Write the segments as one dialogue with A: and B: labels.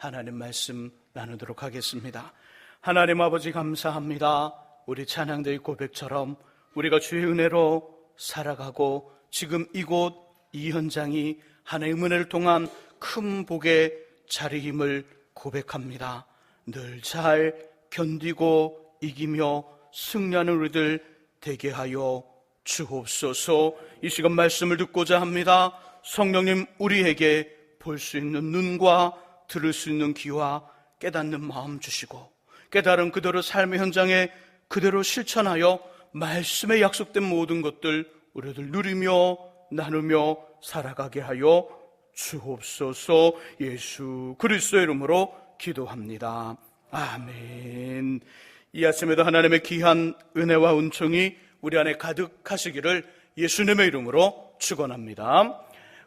A: 하나님 말씀 나누도록 하겠습니다. 하나님 아버지 감사합니다. 우리 찬양대의 고백처럼 우리가 주의 은혜로 살아가고 지금 이곳 이 현장이 하나님의 은혜를 통한 큰 복의 자리임을 고백합니다. 늘 잘 견디고 이기며 승리하는 우리들 되게 하여 주옵소서. 이 시간 말씀을 듣고자 합니다. 성령님, 우리에게 볼 수 있는 눈과 들을 수 있는 귀와 깨닫는 마음 주시고 깨달은 그대로 삶의 현장에 그대로 실천하여 말씀에 약속된 모든 것들 우리들 누리며 나누며 살아가게 하여 주옵소서. 예수 그리스도의 이름으로 기도합니다. 아멘. 이 아침에도 하나님의 귀한 은혜와 은총이 우리 안에 가득하시기를 예수님의 이름으로 축원합니다.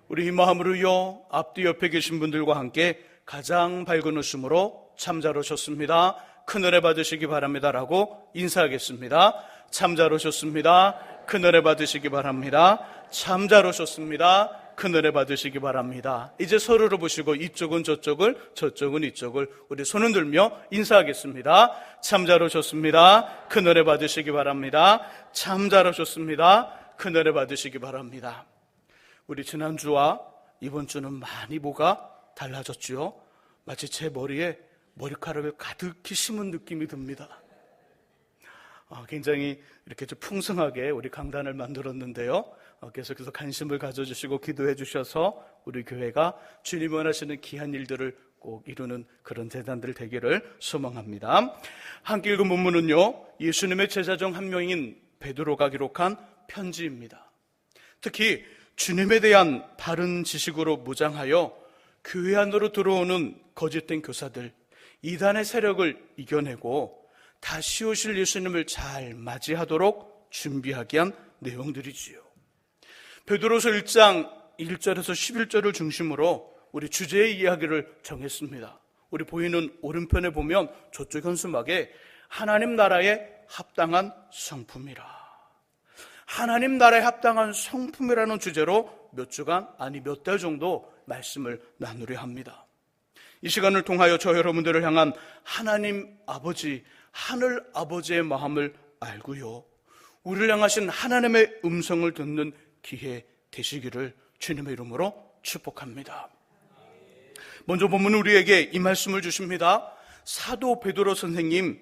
A: 우리 이 마음으로요, 앞뒤 옆에 계신 분들과 함께 가장 밝은 웃음으로 참 잘 오셨습니다, 큰 은혜 받으시기 바랍니다라고 인사하겠습니다. 참 잘 오셨습니다, 큰 은혜 받으시기 바랍니다. 참 잘 오셨습니다, 큰 은혜 받으시기 바랍니다. 이제 서로를 보시고 이쪽은 저쪽을, 저쪽은 이쪽을 우리 손을 들며 인사하겠습니다. 참 잘 오셨습니다, 큰 은혜 받으시기 바랍니다. 참 잘 오셨습니다, 큰 은혜 받으시기 바랍니다. 우리 지난주와 이번 주는 많이 뭐가 달라졌죠? 마치 제 머리에 머리카락을 가득히 심은 느낌이 듭니다. 굉장히 이렇게 좀 풍성하게 우리 강단을 만들었는데요, 계속해서 관심을 가져주시고 기도해 주셔서 우리 교회가 주님이 원하시는 귀한 일들을 꼭 이루는 그런 재단들 되기를 소망합니다. 함께 읽은 본문은요, 예수님의 제자 중 한 명인 베드로가 기록한 편지입니다. 특히 주님에 대한 바른 지식으로 무장하여 교회 안으로 들어오는 거짓된 교사들, 이단의 세력을 이겨내고 다시 오실 예수님을 잘 맞이하도록 준비하게 한 내용들이지요. 베드로서 1장 1절에서 11절을 중심으로 우리 주제의 이야기를 정했습니다. 우리 보이는 오른편에 보면 저쪽 현수막에 하나님 나라에 합당한 성품이라, 하나님 나라에 합당한 성품이라는 주제로 몇 주간, 아니 몇 달 정도 말씀을 나누려 합니다. 이 시간을 통하여 저 여러분들을 향한 하나님 아버지, 하늘 아버지의 마음을 알고요, 우리를 향하신 하나님의 음성을 듣는 기회 되시기를 주님의 이름으로 축복합니다. 먼저 본문은 우리에게 이 말씀을 주십니다. 사도 베드로 선생님의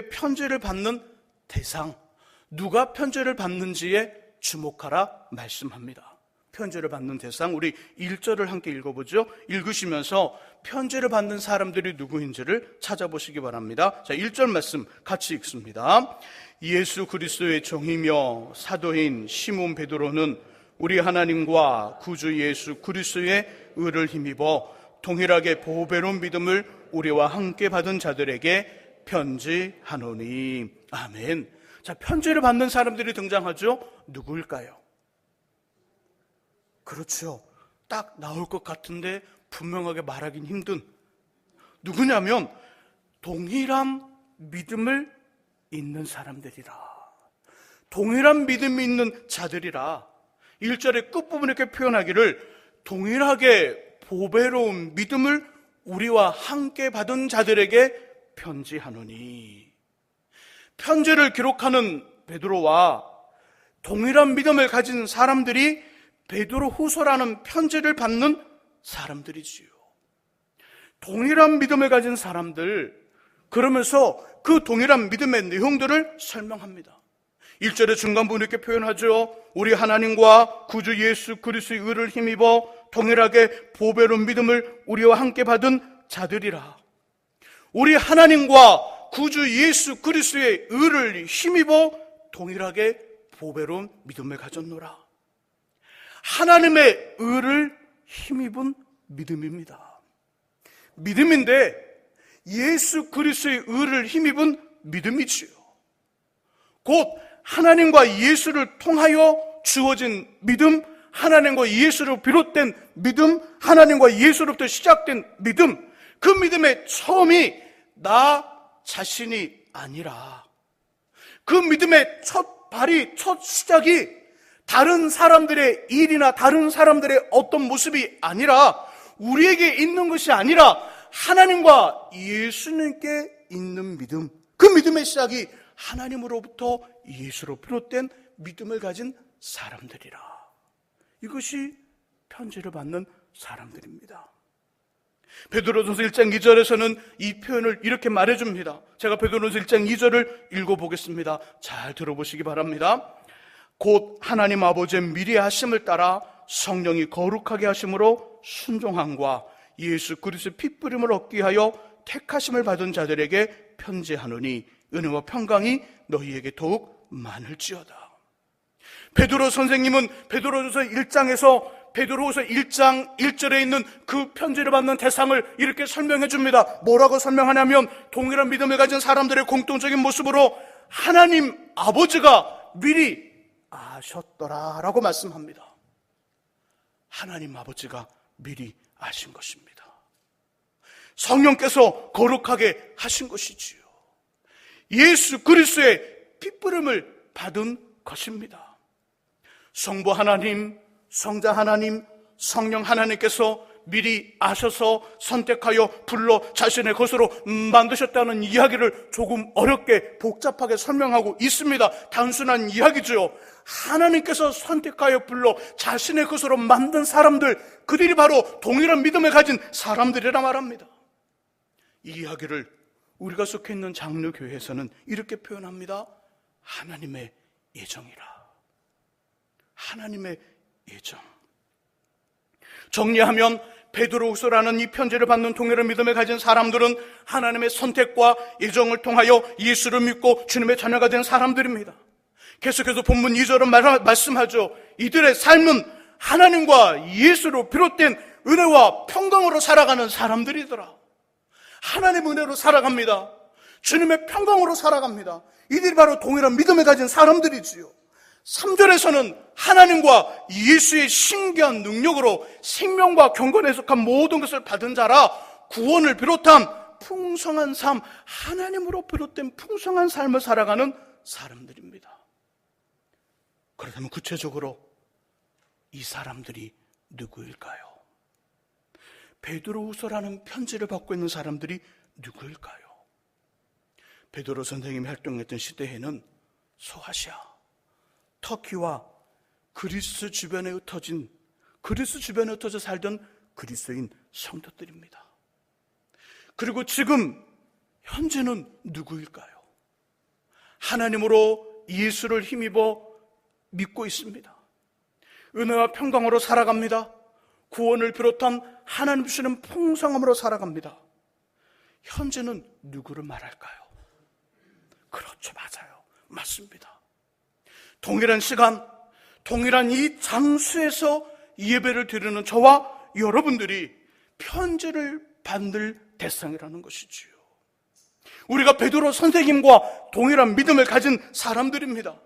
A: 편지를 받는 대상, 누가 편지를 받는지에 주목하라 말씀합니다. 편지를 받는 대상, 우리 1절을 함께 읽어보죠. 읽으시면서 편지를 받는 사람들이 누구인지를 찾아보시기 바랍니다. 자, 1절 말씀 같이 읽습니다. 예수 그리스도의 종이며 사도인 시몬 베드로는 우리 하나님과 구주 예수 그리스도의 의를 힘입어 동일하게 보배로운 믿음을 우리와 함께 받은 자들에게 편지하노니. 아멘. 자, 편지를 받는 사람들이 등장하죠. 누구일까요? 그렇죠. 딱 나올 것 같은데 분명하게 말하긴 힘든, 누구냐면 동일한 믿음을 있는 사람들이라, 동일한 믿음이 있는 자들이라. 1절의 끝부분에 이렇게 표현하기를 동일하게 보배로운 믿음을 우리와 함께 받은 자들에게 편지하노니. 편지를 기록하는 베드로와 동일한 믿음을 가진 사람들이 베드로 후서라는 편지를 받는 사람들이지요. 동일한 믿음을 가진 사람들, 그러면서 그 동일한 믿음의 내용들을 설명합니다. 1절의 중간부분 이렇게 표현하죠. 우리 하나님과 구주 예수 그리스도의 의를 힘입어 동일하게 보배로운 믿음을 우리와 함께 받은 자들이라. 우리 하나님과 구주 예수 그리스도의 의를 힘입어 동일하게 보배로운 믿음을 가졌노라. 하나님의 의를 힘입은 믿음입니다. 믿음인데 예수 그리스도의 의를 힘입은 믿음이지요. 곧 하나님과 예수를 통하여 주어진 믿음, 하나님과 예수로 비롯된 믿음, 하나님과 예수로부터 시작된 믿음, 그 믿음의 처음이 나 자신이 아니라, 그 믿음의 첫 발이, 첫 시작이 다른 사람들의 일이나 다른 사람들의 어떤 모습이 아니라 우리에게 있는 것이 아니라 하나님과 예수님께 있는 믿음, 그 믿음의 시작이 하나님으로부터 예수로 비롯된 믿음을 가진 사람들이라. 이것이 편지를 받는 사람들입니다. 베드로전서 1장 2절에서는 이 표현을 이렇게 말해줍니다. 제가 베드로전서 1장 2절을 읽어보겠습니다. 잘 들어보시기 바랍니다. 곧 하나님 아버지의 미리 하심을 따라 성령이 거룩하게 하심으로 순종함과 예수 그리스도의 핏부림을 얻기 위하여 택하심을 받은 자들에게 편지하노니 은혜와 평강이 너희에게 더욱 많을지어다. 베드로 선생님은 베드로전서 1장에서 베드로후서 1장 1절에 있는 그 편지를 받는 대상을 이렇게 설명해 줍니다. 뭐라고 설명하냐면 동일한 믿음을 가진 사람들의 공통적인 모습으로 하나님 아버지가 미리 아셨더라라고 말씀합니다. 하나님 아버지가 미리 아신 것입니다. 성령께서 거룩하게 하신 것이지요. 예수 그리스도의 핏부림을 받은 것입니다. 성부 하나님, 성자 하나님, 성령 하나님께서 미리 아셔서 선택하여 불러 자신의 것으로 만드셨다는 이야기를 조금 어렵게 복잡하게 설명하고 있습니다. 단순한 이야기죠. 하나님께서 선택하여 불러 자신의 것으로 만든 사람들, 그들이 바로 동일한 믿음을 가진 사람들이라 말합니다. 이 이야기를 우리가 속해 있는 장로교회에서는 이렇게 표현합니다. 하나님의 예정이라. 하나님의 예정. 정리하면 베드로후서라는 이 편지를 받는 동일한 믿음을 가진 사람들은 하나님의 선택과 예정을 통하여 예수를 믿고 주님의 자녀가 된 사람들입니다. 계속해서 본문 2절은 말씀하죠. 이들의 삶은 하나님과 예수로 비롯된 은혜와 평강으로 살아가는 사람들이더라. 하나님의 은혜로 살아갑니다. 주님의 평강으로 살아갑니다. 이들이 바로 동일한 믿음을 가진 사람들이지요. 3절에서는 하나님과 예수의 신기한 능력으로 생명과 경건에 속한 모든 것을 받은 자라 구원을 비롯한 풍성한 삶, 하나님으로 비롯된 풍성한 삶을 살아가는 사람들입니다. 그렇다면 구체적으로 이 사람들이 누구일까요? 베드로후서라는 편지를 받고 있는 사람들이 누구일까요? 베드로 선생님이 활동했던 시대에는 소아시아, 터키와 그리스 주변에 흩어져 살던 그리스도인 성도들입니다. 그리고 지금 현재는 누구일까요? 하나님으로 예수를 힘입어 믿고 있습니다. 은혜와 평강으로 살아갑니다. 구원을 비롯한 하나님 주시는 풍성함으로 살아갑니다. 현재는 누구를 말할까요? 그렇죠, 맞아요. 맞습니다. 동일한 시간, 동일한 이 장소에서 예배를 드리는 저와 여러분들이 편지를 받을 대상이라는 것이지요. 우리가 베드로 선생님과 동일한 믿음을 가진 사람들입니다.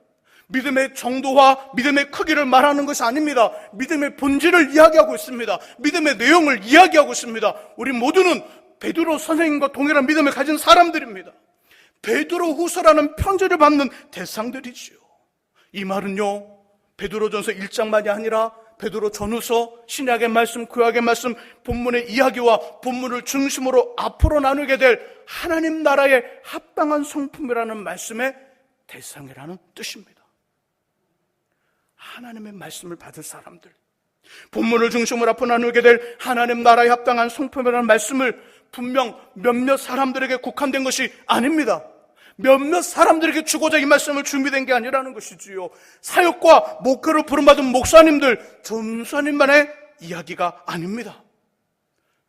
A: 믿음의 정도와 믿음의 크기를 말하는 것이 아닙니다. 믿음의 본질을 이야기하고 있습니다. 믿음의 내용을 이야기하고 있습니다. 우리 모두는 베드로 선생님과 동일한 믿음을 가진 사람들입니다. 베드로후서라는 편지를 받는 대상들이지요. 이 말은요, 베드로전서 1장만이 아니라 베드로 전후서, 신약의 말씀, 구약의 말씀, 본문의 이야기와 본문을 중심으로 앞으로 나누게 될 하나님 나라에 합당한 성품이라는 말씀의 대상이라는 뜻입니다. 하나님의 말씀을 받을 사람들, 본문을 중심으로 앞으로 나누게 될 하나님 나라에 합당한 성품이라는 말씀을 분명 몇몇 사람들에게 국한된 것이 아닙니다. 몇몇 사람들에게 주고자 이 말씀을 준비된 게 아니라는 것이지요. 사역과 목회를 부름받은 목사님들, 전사님만의 이야기가 아닙니다.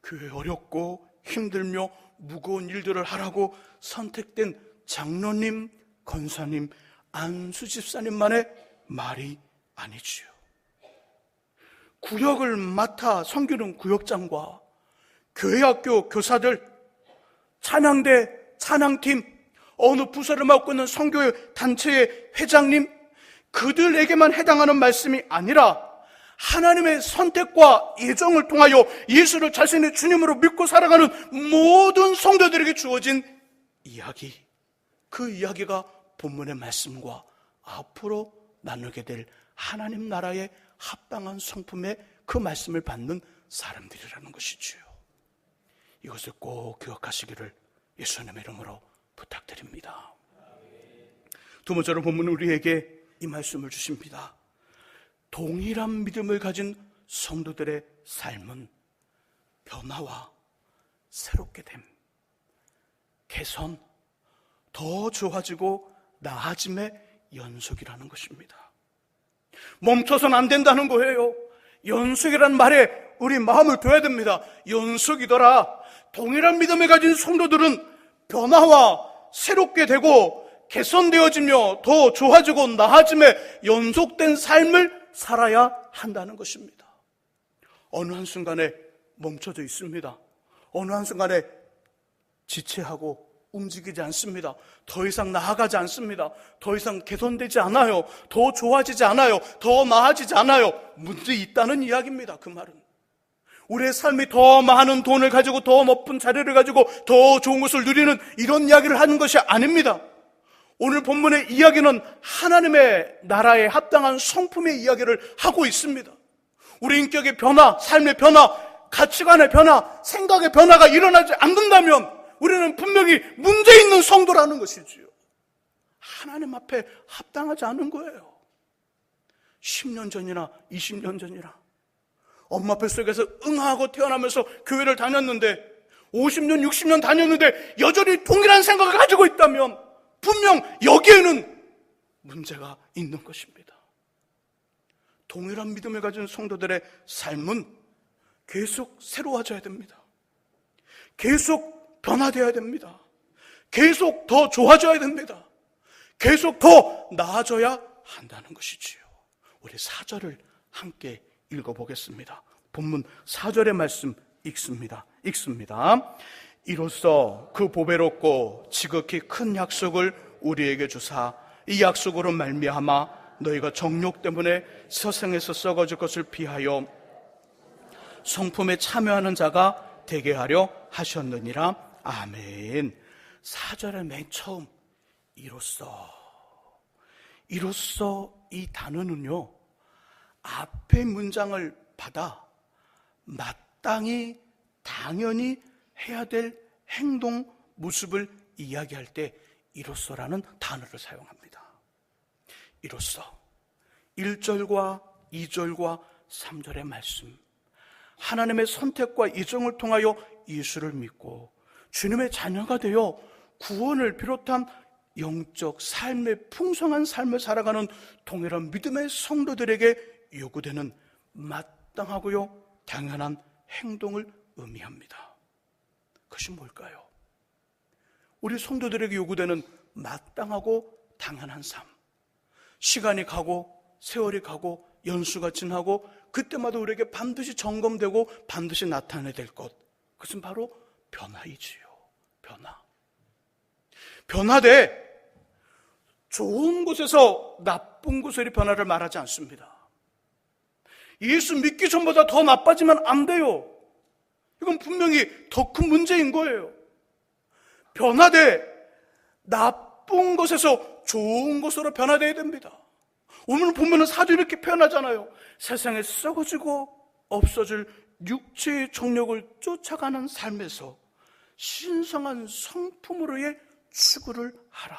A: 교회 어렵고 힘들며 무거운 일들을 하라고 선택된 장로님, 권사님, 안수집사님만의 말이 아니지요. 구역을 맡아 섬기는 구역장과 교회학교 교사들, 찬양대, 찬양팀, 어느 부서를 맡고 있는 선교회 단체의 회장님, 그들에게만 해당하는 말씀이 아니라 하나님의 선택과 예정을 통하여 예수를 자신의 주님으로 믿고 살아가는 모든 성도들에게 주어진 이야기, 그 이야기가 본문의 말씀과 앞으로 나누게 될 하나님 나라의 합당한 성품의 그 말씀을 받는 사람들이라는 것이지요. 이것을 꼭 기억하시기를 예수님의 이름으로 부탁드립니다. 두 번째로 본문은 우리에게 이 말씀을 주십니다. 동일한 믿음을 가진 성도들의 삶은 변화와 새롭게 됨, 개선, 더 좋아지고 나아짐의 연속이라는 것입니다. 멈춰서는 안 된다는 거예요. 연속이라는 말에 우리 마음을 둬야 됩니다. 연속이더라. 동일한 믿음을 가진 성도들은 변화와 새롭게 되고 개선되어지며 더 좋아지고 나아짐에 연속된 삶을 살아야 한다는 것입니다. 어느 한순간에 멈춰져 있습니다. 어느 한순간에 지체하고 움직이지 않습니다. 더 이상 나아가지 않습니다. 더 이상 개선되지 않아요. 더 좋아지지 않아요. 더 나아지지 않아요. 문제 있다는 이야기입니다. 그 말은 우리의 삶이 더 많은 돈을 가지고 더 높은 자리를 가지고 더 좋은 것을 누리는 이런 이야기를 하는 것이 아닙니다. 오늘 본문의 이야기는 하나님의 나라에 합당한 성품의 이야기를 하고 있습니다. 우리 인격의 변화, 삶의 변화, 가치관의 변화, 생각의 변화가 일어나지 않는다면 우리는 분명히 문제 있는 성도라는 것이지요. 하나님 앞에 합당하지 않은 거예요. 10년 전이나 20년 전이나 엄마 뱃속에서 응하고 태어나면서 교회를 다녔는데 50년, 60년 다녔는데 여전히 동일한 생각을 가지고 있다면 분명 여기에는 문제가 있는 것입니다. 동일한 믿음을 가진 성도들의 삶은 계속 새로워져야 됩니다. 계속 변화되어야 됩니다. 계속 더 좋아져야 됩니다. 계속 더 나아져야 한다는 것이지요. 우리 4절을 함께 읽어보겠습니다. 본문 4절의 말씀 읽습니다. 이로써 그 보배롭고 지극히 큰 약속을 우리에게 주사 이 약속으로 말미암아 너희가 정욕 때문에 세상에서 썩어질 것을 피하여 성품에 참여하는 자가 되게 하려 하셨느니라. 아멘. 4절의 맨 처음 이로써 이 단어는요, 앞의 문장을 받아 마땅히 당연히 해야 될 행동 모습을 이야기할 때 이로써라는 단어를 사용합니다. 이로써 1절과 2절과 3절의 말씀, 하나님의 선택과 이정을 통하여 예수를 믿고 주님의 자녀가 되어 구원을 비롯한 영적 삶의 풍성한 삶을 살아가는 동일한 믿음의 성도들에게 요구되는 마땅하고요 당연한 행동을 의미합니다. 그것이 뭘까요? 우리 성도들에게 요구되는 마땅하고 당연한 삶, 시간이 가고 세월이 가고 연수가 지나고 그때마다 우리에게 반드시 점검되고 반드시 나타나야 될 것, 그것은 바로 변화이지요. 변화되 좋은 곳에서 나쁜 곳으로 변화를 말하지 않습니다. 예수 믿기 전보다 더 나빠지면 안 돼요. 이건 분명히 더 큰 문제인 거예요. 변화되 나쁜 곳에서 좋은 곳으로 변화되어야 됩니다. 오늘 보면은 사도 이렇게 표현하잖아요. 세상에 썩어지고 없어질 육체의 정욕을 쫓아가는 삶에서 신성한 성품으로의 추구를 하라.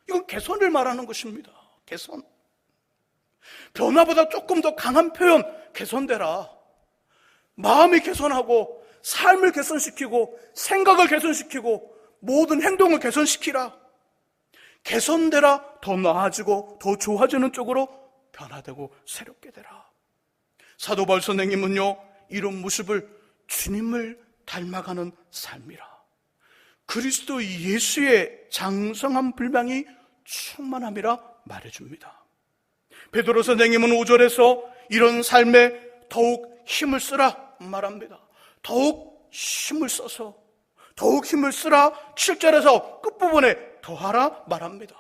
A: 이건 개선을 말하는 것입니다. 개선. 변화보다 조금 더 강한 표현, 개선되라. 마음이 개선하고 삶을 개선시키고 생각을 개선시키고 모든 행동을 개선시키라. 개선되라. 더 나아지고 더 좋아지는 쪽으로 변화되고 새롭게 되라. 사도 바울 선생님은요, 이런 모습을 주님을 닮아가는 삶이라, 그리스도 예수의 장성한 분량이 충만함이라 말해줍니다. 베드로 선생님은 5절에서 이런 삶에 더욱 힘을 쓰라 말합니다. 더욱 힘을 써서 더욱 힘을 쓰라 7절에서 끝부분에 더하라 말합니다.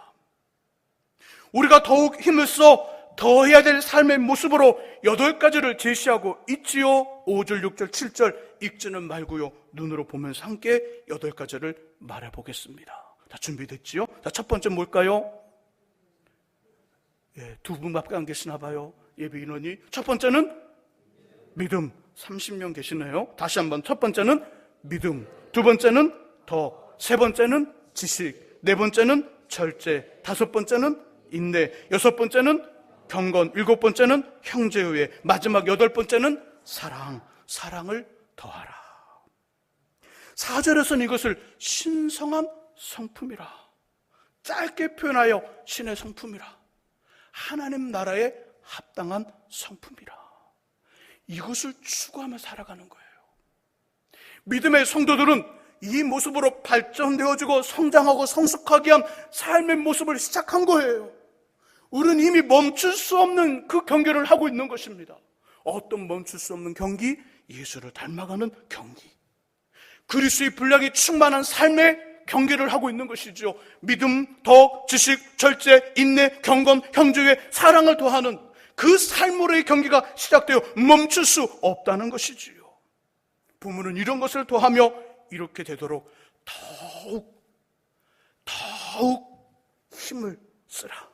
A: 우리가 더욱 힘을 써 더 해야 될 삶의 모습으로 8가지를 제시하고 있지요. 5절, 6절, 7절 읽지는 말고요, 눈으로 보면서 함께 8가지를 말해보겠습니다. 다 준비됐지요? 자, 첫 번째 뭘까요? 두 분밖에 안 계시나 봐요, 예배 인원이. 첫 번째는 믿음 30명 계시네요. 다시 한번. 첫 번째는 믿음, 두 번째는 덕, 세 번째는 지식, 네 번째는 절제, 다섯 번째는 인내, 여섯 번째는 경건, 일곱 번째는 형제의회, 마지막 여덟 번째는 사랑, 사랑을 더하라. 4절에서는 이것을 신성한 성품이라, 짧게 표현하여 신의 성품이라, 하나님 나라에 합당한 성품이라, 이것을 추구하며 살아가는 거예요. 믿음의 성도들은 이 모습으로 발전되어지고 성장하고 성숙하게 한 삶의 모습을 시작한 거예요. 우리는 이미 멈출 수 없는 그 경계를 하고 있는 것입니다. 어떤 멈출 수 없는 경기? 예수를 닮아가는 경기. 그리스도의 분량이 충만한 삶의 경계를 하고 있는 것이죠. 믿음, 덕, 지식, 절제, 인내, 경건, 형제의 사랑을 더하는 그 삶으로의 경계가 시작되어 멈출 수 없다는 것이지요. 부모는 이런 것을 더하며 이렇게 되도록 더욱 힘을 쓰라.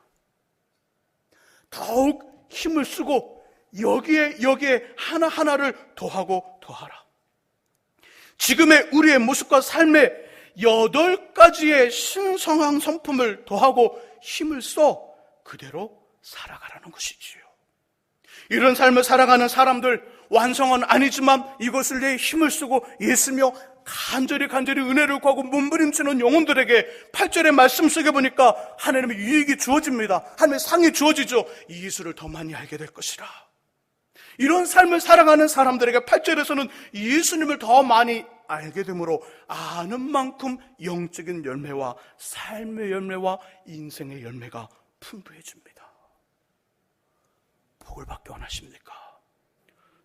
A: 더욱 힘을 쓰고 여기에 하나하나를 더하고 더하라. 지금의 우리의 모습과 삶에 8가지의 신성한 성품을 더하고 힘을 써 그대로 살아가라는 것이지요. 이런 삶을 살아가는 사람들, 완성은 아니지만 이것을 내 힘을 쓰고 애쓰며 간절히 은혜를 구하고 몸부림치는 영혼들에게 8절의 말씀 속에 보니까 하나님의 유익이 주어집니다. 하나님의 상이 주어지죠. 이 예수를 더 많이 알게 될 것이라. 이런 삶을 살아가는 사람들에게 8절에서는 예수님을 더 많이 알게 되므로 아는 만큼 영적인 열매와 삶의 열매와 인생의 열매가 풍부해집니다. 복을 받기 원하십니까?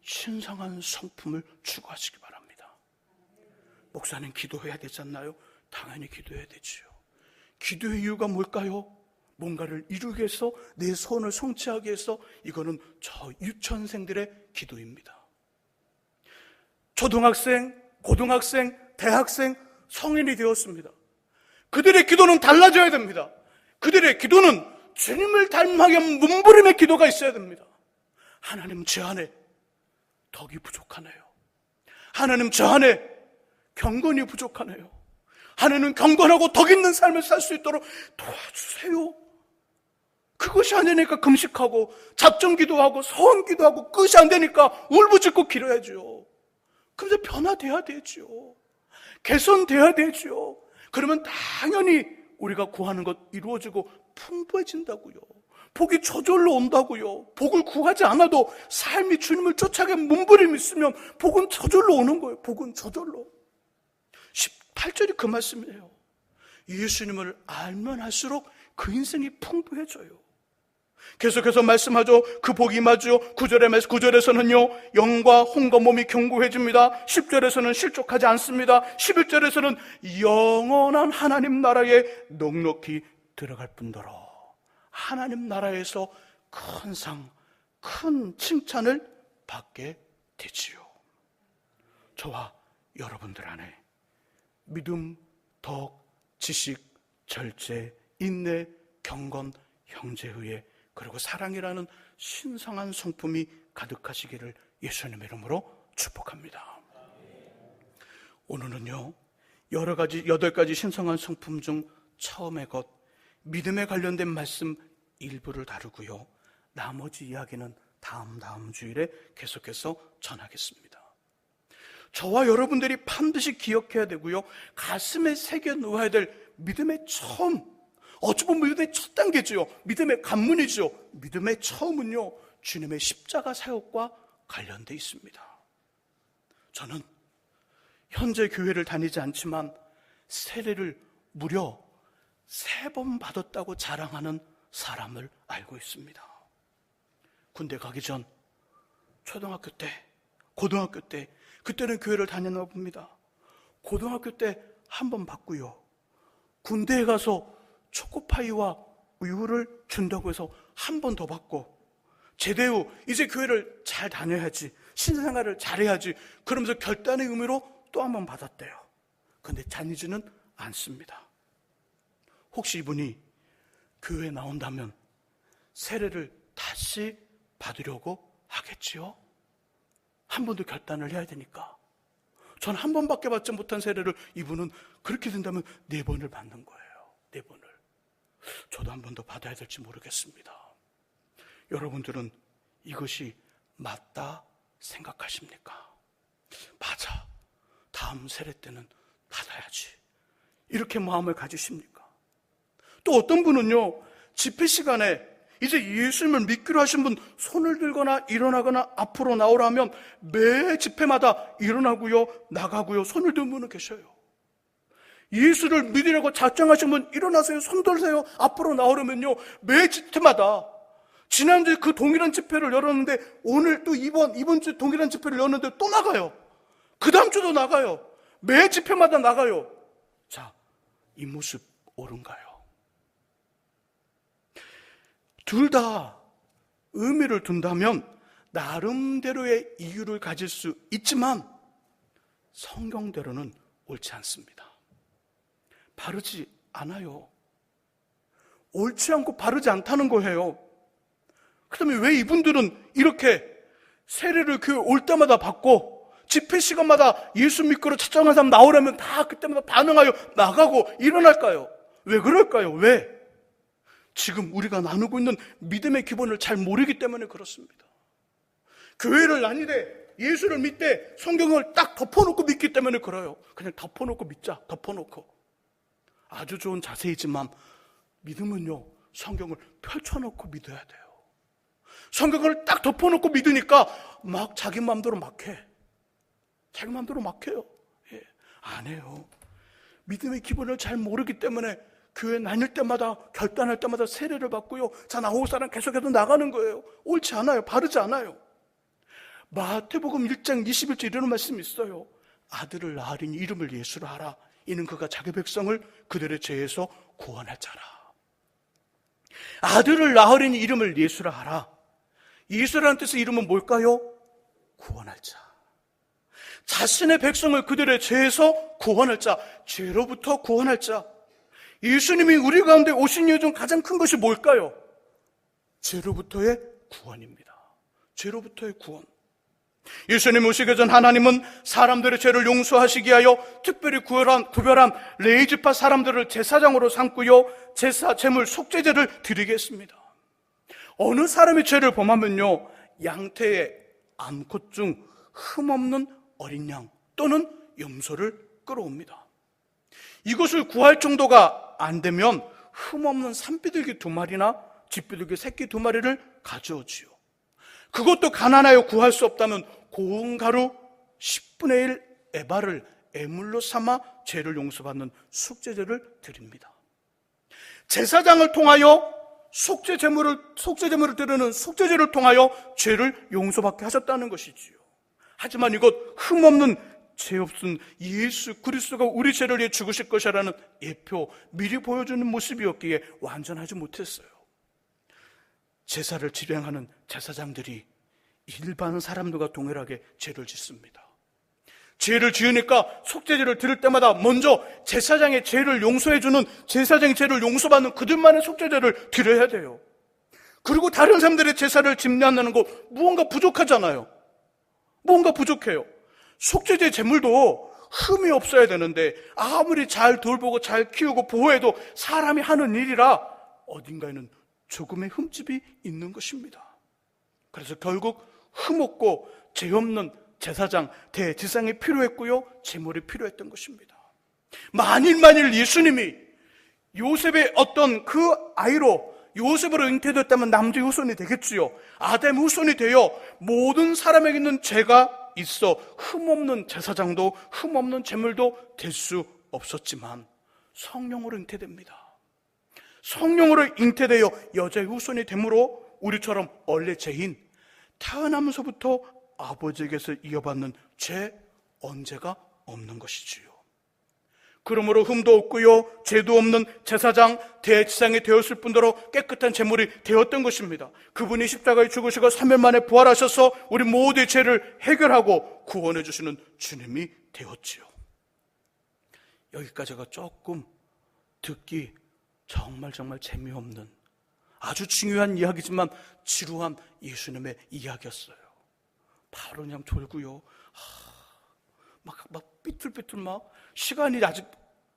A: 신성한 성품을 추구하시기 바랍니다. 목사님, 기도해야 되지 않나요? 당연히 기도해야 되지요. 기도의 이유가 뭘까요? 뭔가를 이루기 위해서, 내 소원을 성취하기 위해서. 이거는 저 유치원생들의 기도입니다. 초등학생, 고등학생, 대학생, 성인이 되었습니다. 그들의 기도는 달라져야 됩니다. 그들의 기도는 주님을 닮아가게 하는 몸부림의 기도가 있어야 됩니다. 하나님, 제 안에 덕이 부족하네요. 하나님, 저 안에 경건이 부족하네요. 하나님, 경건하고 덕 있는 삶을 살 수 있도록 도와주세요. 그것이 안 되니까 금식하고 잡정기도하고 서원기도하고 끝이 안 되니까 울부짖고 기도해야죠. 그런데 변화돼야 되죠. 개선돼야 되죠. 그러면 당연히 우리가 구하는 것 이루어지고 풍부해진다고요. 복이 저절로 온다고요. 복을 구하지 않아도 삶이 주님을 쫓아가는 몸부림이 있으면 복은 저절로 오는 거예요. 복은 저절로. 18절이 그 말씀이에요. 예수님을 알면 할수록 그 인생이 풍부해져요. 계속해서 말씀하죠. 그 복이 임하죠. 9절에서는요, 영과 혼과 몸이 견고해집니다. 10절에서는 실족하지 않습니다. 11절에서는 영원한 하나님 나라에 넉넉히 들어갈 뿐더러 하나님 나라에서 큰 상, 큰 칭찬을 받게 되지요. 저와 여러분들 안에 믿음, 덕, 지식, 절제, 인내, 경건, 형제의회, 그리고 사랑이라는 신성한 성품이 가득하시기를 예수님의 이름으로 축복합니다. 오늘은요, 8가지 신성한 성품 중 처음의 것, 믿음에 관련된 말씀 일부를 다루고요, 나머지 이야기는 다음 주일에 계속해서 전하겠습니다. 저와 여러분들이 반드시 기억해야 되고요, 가슴에 새겨 놓아야 될 믿음의 처음, 어찌 보면 믿음의 첫 단계죠. 믿음의 관문이죠. 믿음의 처음은요, 주님의 십자가 사역과 관련되어 있습니다. 저는 현재 교회를 다니지 않지만 세례를 무려 3번 받았다고 자랑하는 사람을 알고 있습니다. 군대 가기 전 초등학교 때, 고등학교 때, 그때는 교회를 다녔나 봅니다. 고등학교 때 한 번 받고요, 군대에 가서 초코파이와 우유를 준다고 해서 한 번 더 받고, 제대 후 이제 교회를 잘 다녀야지, 신생활을 잘해야지, 그러면서 결단의 의미로 또 한 번 받았대요. 그런데 다니지는 않습니다. 혹시 이분이 교회에 나온다면 세례를 다시 받으려고 하겠지요? 한 번 더 결단을 해야 되니까. 전 한 번밖에 받지 못한 세례를 이분은 그렇게 된다면 4번을 받는 거예요. 4번을. 저도 한 번 더 받아야 될지 모르겠습니다. 여러분들은 이것이 맞다 생각하십니까? 맞아. 다음 세례 때는 받아야지. 이렇게 마음을 가지십니까? 또 어떤 분은요, 집회 시간에 이제 예수님을 믿기로 하신 분 손을 들거나 일어나거나 앞으로 나오라면 매 집회마다 일어나고요, 나가고요, 손을 든 분은 계셔요. 예수를 믿으려고 작정하신 분 일어나세요, 손 들세요, 앞으로 나오려면요, 매 집회마다. 지난주에 그 동일한 집회를 열었는데 오늘 또 이번 주 동일한 집회를 열었는데 또 나가요. 그 다음 주도 나가요. 매 집회마다 나가요. 자, 이 모습 옳은가요? 둘 다 의미를 둔다면 나름대로의 이유를 가질 수 있지만 성경대로는 옳지 않습니다. 바르지 않아요. 옳지 않고 바르지 않다는 거예요. 그 다음에 왜 이분들은 이렇게 세례를 교회 올 때마다 받고 집회 시간마다 예수 믿기로 찾아간 사람 나오려면 다 그때마다 반응하여 나가고 일어날까요? 왜 그럴까요? 왜? 지금 우리가 나누고 있는 믿음의 기본을 잘 모르기 때문에 그렇습니다. 교회를 다니되 예수를 믿되 성경을 딱 덮어놓고 믿기 때문에 그래요. 그냥 덮어놓고 믿자. 덮어놓고. 아주 좋은 자세이지만 믿음은요, 성경을 펼쳐놓고 믿어야 돼요. 성경을 딱 덮어놓고 믿으니까 막 자기 마음대로 막 해. 자기 마음대로 막 해요. 예, 안 해요. 믿음의 기본을 잘 모르기 때문에 교회 다닐 때마다 결단할 때마다 세례를 받고요, 자 나올 사람 계속해서 나가는 거예요. 옳지 않아요. 바르지 않아요. 마태복음 1장 21절 이런 말씀이 있어요. 아들을 낳으리니 이름을 예수로 하라. 이는 그가 자기 백성을 그들의 죄에서 구원할 자라. 아들을 낳으리니 이름을 예수라 하라. 예수라는 뜻의 이름은 뭘까요? 구원할 자. 자신의 백성을 그들의 죄에서 구원할 자, 죄로부터 구원할 자. 예수님이 우리 가운데 오신 이유 중 가장 큰 것이 뭘까요? 죄로부터의 구원입니다. 죄로부터의 구원. 예수님 오시기 전 하나님은 사람들의 죄를 용서하시기 위하여 특별히 구별한 레위지파 사람들을 제사장으로 삼고요, 제사, 제물, 속죄제를 드리게 했습니다. 어느 사람이 죄를 범하면요, 양태의 암컷 중 흠없는 어린 양 또는 염소를 끌어옵니다. 이것을 구할 정도가 안 되면 흠없는 산비둘기 2마리나 쥐비둘기 새끼 2마리를 가져오지요. 그것도 가난하여 구할 수 없다면 고운 가루 10분의 1 에바를 애물로 삼아 죄를 용서받는 속죄제를 드립니다. 제사장을 통하여 속죄제물을 드리는 속죄제를 통하여 죄를 용서받게 하셨다는 것이지요. 하지만 이것 흠없는 죄 없은 예수 그리스도가 우리 죄를 위해 죽으실 것이라는 예표, 미리 보여주는 모습이었기에 완전하지 못했어요. 제사를 집행하는 제사장들이 일반 사람들과 동일하게 죄를 짓습니다. 죄를 지으니까 속죄제를 드릴 때마다 먼저 제사장의 죄를 용서해주는, 제사장의 죄를 용서받는 그들만의 속죄제를 드려야 돼요. 그리고 다른 사람들의 제사를 집례한다는 거 무언가 부족하잖아요. 무언가 부족해요. 속죄제 제물도 흠이 없어야 되는데 아무리 잘 돌보고 잘 키우고 보호해도 사람이 하는 일이라 어딘가에는 조금의 흠집이 있는 것입니다. 그래서 결국 흠 없고 죄 없는 제사장, 대제사장이 필요했고요, 제물이 필요했던 것입니다. 만일 예수님이 요셉의 어떤 그 아이로 요셉으로 잉태됐다면 남자 후손이 되겠지요. 아담 후손이 되어 모든 사람에게 있는 죄가 있어 흠없는 제사장도 흠없는 제물도 될 수 없었지만 성령으로 잉태됩니다. 성령으로 잉태되어 여자의 후손이 되므로 우리처럼 원래 죄인, 태어나면서부터 아버지에게서 이어받는 죄 언제가 없는 것이지요. 그러므로 흠도 없고요, 죄도 없는 제사장, 대제사장이 되었을 뿐더러 깨끗한 제물이 되었던 것입니다. 그분이 십자가에 죽으시고 3일 만에 부활하셔서 우리 모두의 죄를 해결하고 구원해 주시는 주님이 되었지요. 여기까지가 조금 듣기 정말 재미없는 아주 중요한 이야기지만 지루한 예수님의 이야기였어요. 바로 그냥 졸고요. 막 삐뚤삐뚤 시간이 아직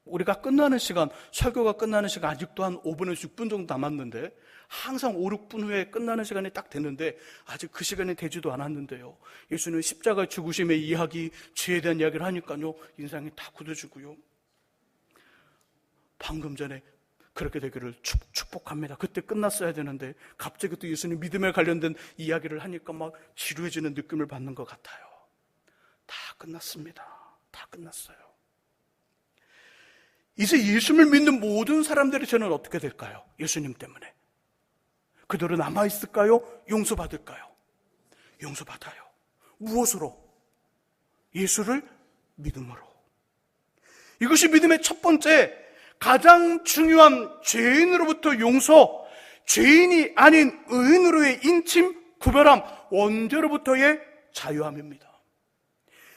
A: 우리가 끝나는 시간, 설교가 끝나는 시간 아직도 한 5분에서 6분 정도 남았는데 항상 5, 6분 후에 끝나는 시간이 딱 됐는데 아직 그 시간이 되지도 않았는데요. 예수는 십자가 죽으심의 이야기, 죄에 대한 이야기를 하니까요. 인상이 다 굳어지고요. 방금 전에 그렇게 되기를 축복합니다. 그때 끝났어야 되는데 갑자기 또 예수님 믿음에 관련된 이야기를 하니까 막 지루해지는 느낌을 받는 것 같아요. 다 끝났습니다. 다 끝났어요. 이제 예수님을 믿는 모든 사람들이 저는 어떻게 될까요? 예수님 때문에. 그들은 남아있을까요? 용서받을까요? 용서받아요. 무엇으로? 예수를 믿음으로. 이것이 믿음의 첫 번째, 가장 중요한 죄인으로부터 용서, 죄인이 아닌 의인으로의 인침, 구별함, 원죄로부터의 자유함입니다.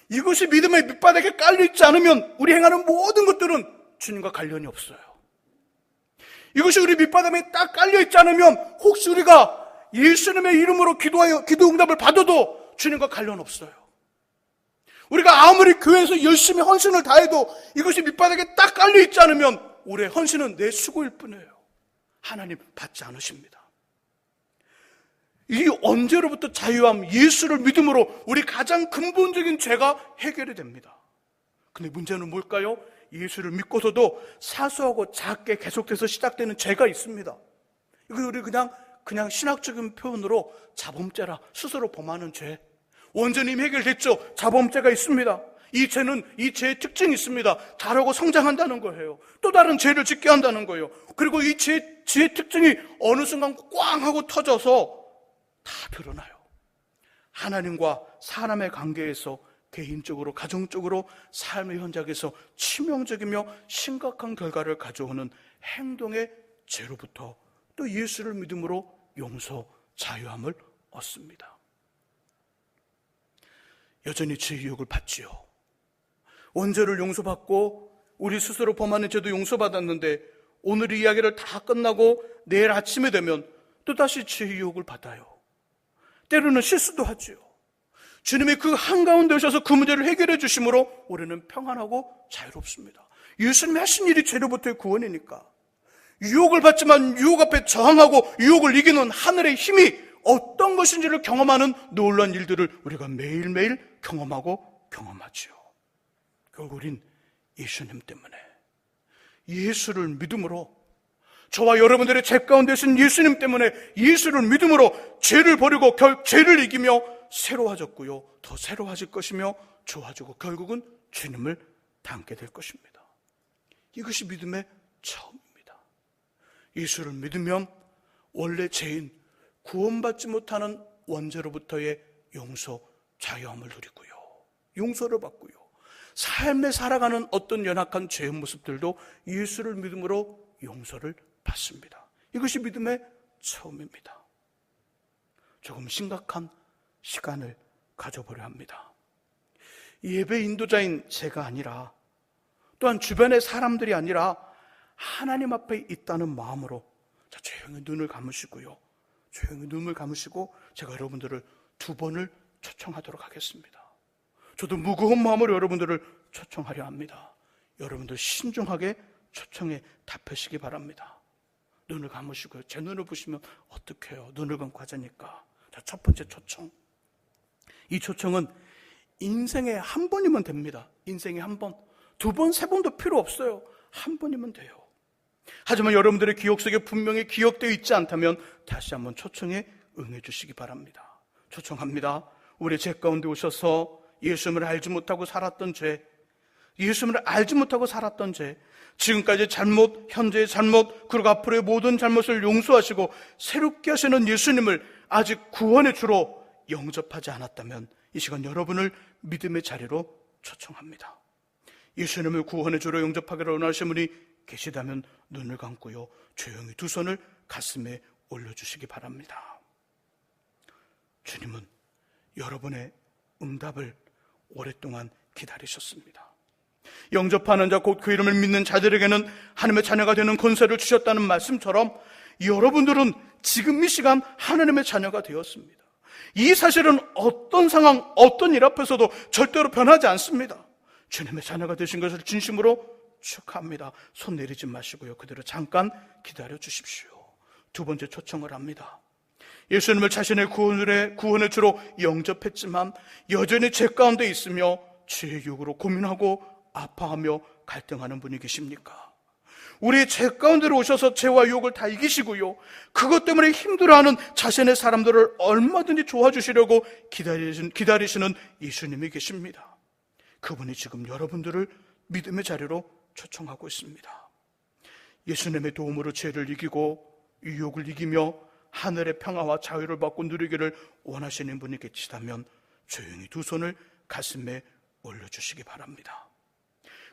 A: 이것이 믿음의 밑바닥에 깔려있지 않으면 우리 행하는 모든 것들은 주님과 관련이 없어요. 이것이 우리 밑바닥에 딱 깔려있지 않으면 혹시 우리가 예수님의 이름으로 기도 응답을 받아도 주님과 관련 없어요. 우리가 아무리 교회에서 열심히 헌신을 다해도 이것이 밑바닥에 딱 깔려있지 않으면 우리의 헌신은 내 수고일 뿐이에요. 하나님 받지 않으십니다. 이 언제로부터 자유함, 예수를 믿음으로 우리 가장 근본적인 죄가 해결이 됩니다. 근데 문제는 뭘까요? 예수를 믿고서도 사소하고 작게 계속돼서 시작되는 죄가 있습니다. 이거 우리 그냥 신학적인 표현으로 자범죄라, 스스로 범하는 죄. 원죄는 이미 해결됐죠. 자범죄가 있습니다. 이 죄의 특징이 있습니다. 잘하고 성장한다는 거예요. 또 다른 죄를 짓게 한다는 거예요. 그리고 이 죄의 특징이 어느 순간 꽝 하고 터져서 다 드러나요. 하나님과 사람의 관계에서, 개인적으로, 가정적으로, 삶의 현장에서 치명적이며 심각한 결과를 가져오는 행동의 죄로부터 또 예수를 믿음으로 용서, 자유함을 얻습니다. 여전히 죄의 유혹을 받지요. 원죄를 용서받고 우리 스스로 범하는 죄도 용서받았는데 오늘 이 이야기를 다 끝나고 내일 아침에 되면 또다시 죄의 유혹을 받아요. 때로는 실수도 하지요. 주님이 그 한가운데 오셔서 그 문제를 해결해 주심으로 우리는 평안하고 자유롭습니다. 예수님이 하신 일이 죄로부터의 구원이니까. 유혹을 받지만 유혹 앞에 저항하고 유혹을 이기는 하늘의 힘이 어떤 것인지를 경험하는 놀라운 일들을 우리가 매일매일 경험하고 경험하지요. 결국 우린 예수님 때문에, 예수를 믿음으로, 저와 여러분들의 죄 가운데 계신 예수님 때문에 예수를 믿음으로 죄를 버리고 죄를 이기며 새로워졌고요. 더 새로워질 것이며 좋아지고 결국은 주님을 닮게 될 것입니다. 이것이 믿음의 처음입니다. 예수를 믿으면 원래 죄인, 구원받지 못하는 원죄로부터의 용서, 자유함을 누리고요. 용서를 받고요. 삶에 살아가는 어떤 연약한 죄의 모습들도 예수를 믿음으로 용서를 받습니다. 이것이 믿음의 처음입니다. 조금 심각한 시간을 가져보려 합니다. 예배 인도자인 제가 아니라, 또한 주변의 사람들이 아니라 하나님 앞에 있다는 마음으로 조용히 눈을 감으시고요. 조용히 눈을 감으시고 제가 여러분들을 2번을 초청하도록 하겠습니다. 저도 무거운 마음으로 여러분들을 초청하려 합니다. 여러분들 신중하게 초청에 답하시기 바랍니다. 눈을 감으시고요. 제 눈을 보시면 어떡해요? 눈을 감고 하자니까. 자, 첫 번째 초청. 이 초청은 인생에 한 번이면 됩니다. 인생에 한 번. 2번, 3번도 필요 없어요. 한 번이면 돼요. 하지만 여러분들의 기억 속에 분명히 기억되어 있지 않다면 다시 한번 초청에 응해 주시기 바랍니다. 초청합니다. 우리 죄 가운데 오셔서 예수님을 알지 못하고 살았던 죄, 예수님을 알지 못하고 살았던 죄, 지금까지 잘못, 현재의 잘못, 그리고 앞으로의 모든 잘못을 용서하시고 새롭게 하시는 예수님을 아직 구원의 주로 영접하지 않았다면 이 시간 여러분을 믿음의 자리로 초청합니다. 예수님을 구원의 주로 영접하기를 원하시는 분이 계시다면 눈을 감고요, 조용히 2 손을 가슴에 올려주시기 바랍니다. 주님은 여러분의 응답을 오랫동안 기다리셨습니다. 영접하는 자, 곧 그 이름을 믿는 자들에게는 하나님의 자녀가 되는 권세를 주셨다는 말씀처럼 여러분들은 지금 이 시간 하나님의 자녀가 되었습니다. 이 사실은 어떤 상황, 어떤 일 앞에서도 절대로 변하지 않습니다. 주님의 자녀가 되신 것을 진심으로 축하합니다. 손 내리지 마시고요, 그대로 잠깐 기다려 주십시오. 두 번째 초청을 합니다. 예수님을 자신의 구원의 주로 영접했지만 여전히 죄 가운데 있으며 죄의 유혹으로 고민하고 아파하며 갈등하는 분이 계십니까? 우리의 죄 가운데로 오셔서 죄와 유혹을 다 이기시고요, 그것 때문에 힘들어하는 자신의 사람들을 얼마든지 도와주시려고 기다리시는 예수님이 계십니다. 그분이 지금 여러분들을 믿음의 자리로 초청하고 있습니다. 예수님의 도움으로 죄를 이기고 유혹을 이기며 하늘의 평화와 자유를 받고 누리기를 원하시는 분이 계시다면 조용히 두 손을 가슴에 올려주시기 바랍니다.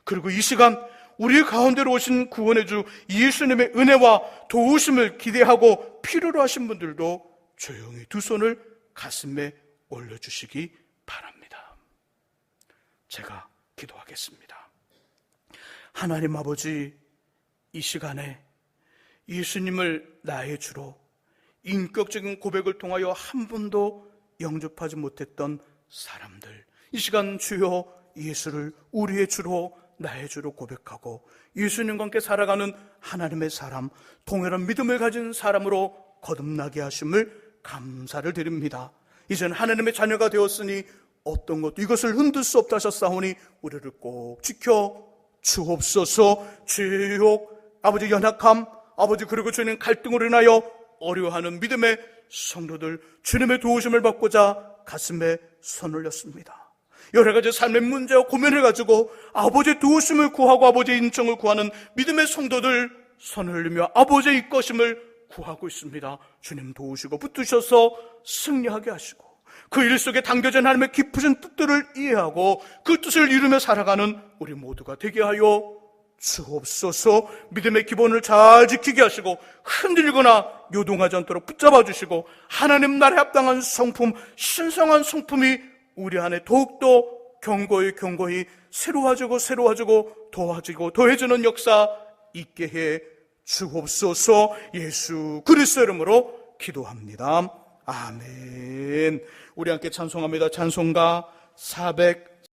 A: 그리고 이 시간 우리 가운데로 오신 구원의 주 예수님의 은혜와 도우심을 기대하고 필요로 하신 분들도 조용히 두 손을 가슴에 올려주시기 바랍니다. 제가 기도하겠습니다. 하나님 아버지, 이 시간에 예수님을 나의 주로 인격적인 고백을 통하여 한 번도 영접하지 못했던 사람들, 이 시간 주여 예수를 우리의 주로 나의 주로 고백하고 예수님과 함께 살아가는 하나님의 사람, 동일한 믿음을 가진 사람으로 거듭나게 하심을 감사를 드립니다. 이제는 하나님의 자녀가 되었으니 어떤 것도 이것을 흔들 수 없다 하셨사오니 우리를 꼭 지켜 주옵소서. 죄욕, 아버지 연약함, 아버지 그리고 주님 갈등으로 인하여 어려워하는 믿음의 성도들, 주님의 도우심을 받고자 가슴에 손을 올렸습니다. 여러 가지 삶의 문제와 고민을 가지고 아버지의 도우심을 구하고 아버지의 인정을 구하는 믿음의 성도들 손을 흘리며 아버지의 이끄심을 구하고 있습니다. 주님 도우시고 붙드셔서 승리하게 하시고 그 일 속에 담겨진 하나님의 깊으신 뜻들을 이해하고 그 뜻을 이루며 살아가는 우리 모두가 되게 하여 주옵소서. 믿음의 기본을 잘 지키게 하시고 흔들리거나 요동하지 않도록 붙잡아 주시고 하나님 나라에 합당한 성품, 신성한 성품이 우리 안에 더욱더 견고히 새로워지고 더해지는 역사 있게 해 주옵소서. 예수 그리스도의 이름으로 기도합니다. 아멘. 우리 함께 찬송합니다. 찬송가 400